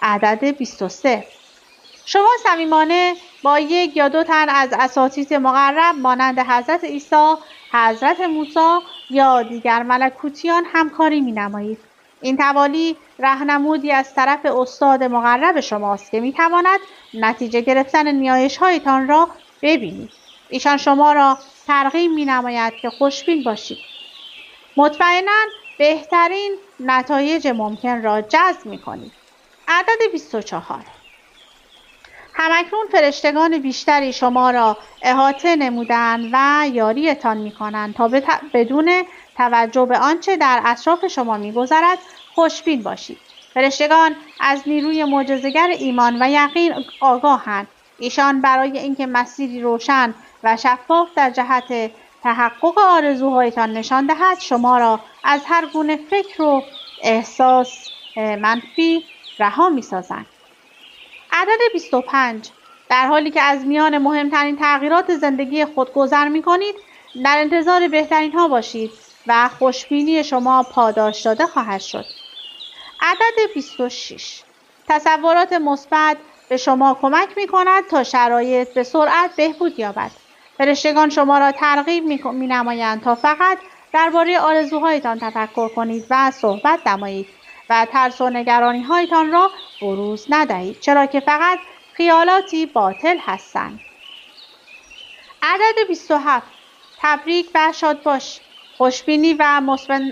عدد 23. شما صمیمانه با 1 یا 2 تن از اساتید مقرب مانند حضرت عیسی، حضرت موسی یا دیگر ملکوتیان همکاری می‌نمایید. این توالی راهنمودی از طرف استاد مقرب شماست که می‌تواند نتیجه گرفتن نیایش‌هایتان را ببینید. ایشان شما را ترغیب می‌نماید که خوشبین باشید. مطمئناً بهترین نتایج ممکن را جذب می‌کنید. عدد 24. همکنون فرشتگان بیشتری شما را احاطه نمودند و یاریتان می‌کنند تا بدون توجه به آنچه در اطراف شما می‌گذرد خوشبین باشید. فرشتگان از نیروی معجزه‌گر ایمان و یقین آگاهند. ایشان برای اینکه مسیری روشن و شفاف در جهت تحقق آرزوهایتان نشان دهد شما را از هر گونه فکر و احساس منفی رها می‌سازند. عدد 25. در حالی که از میان مهمترین تغییرات زندگی خود گذر می‌کنید، در انتظار بهترین ها باشید و خوشبینی شما پاداش داده خواهد شد. عدد 26. تصورات مثبت به شما کمک می‌کند تا شرایط به سرعت بهبود یابد. فرشتگان شما را ترغیب می‌نمایند تا فقط درباره آرزوهایتان تفکر کنید و صحبت نمایید و ترس و نگرانی‌هایتان را بروز ندهید، چرا که فقط خیالاتی باطل هستند. عدد 27. تبریک و شاد باش. خوشبینی و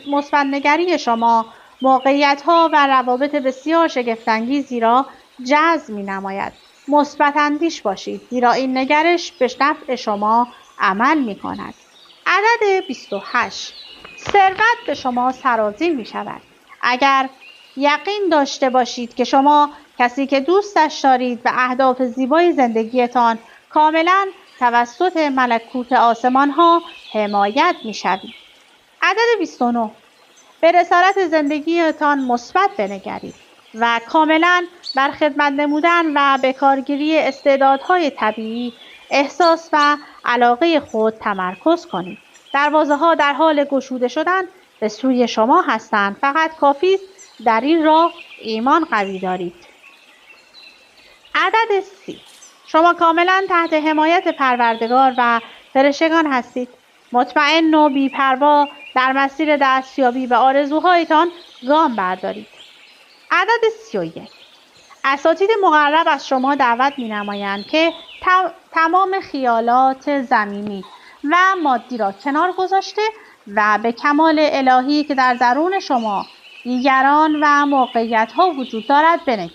مثبت‌نگری شما موقعیت‌ها و روابط بسیار شگفت‌انگیزی را جذب می‌نماید. مثبت اندیش باشید، زیرا این نگرش به نفع شما عمل می‌کند. عدد 28. ثروت به شما سرازیر می‌شود. اگر یقین داشته باشید که شما کسی که دوستش دارید و اهداف زیبای زندگیتان کاملاً توسط ملکوت آسمان‌ها حمایت می‌شوید. عدد 29. به رسالت زندگیتان مثبت بنگرید و کاملاً بر خدمت نمودن و به کارگیری استعدادهای طبیعی، احساس و علاقه خود تمرکز کنید. دروازه‌ها در حال گشوده شدن به سوی شما هستند. فقط کافی است در این راه ایمان قوی دارید. عدد 30. شما کاملا تحت حمایت پروردگار و فرشتگان هستید. مطمئن و بی‌پروا در مسیر دستیابی به آرزوهایتان گام بردارید. عدد 31. اساتید مقرب از شما دعوت می‌نمایند که تمام خیالات زمینی و مادی را کنار گذاشته و به کمال الهی که در درون شما، دیگران و موقعیت‌ها وجود دارد بنگرید.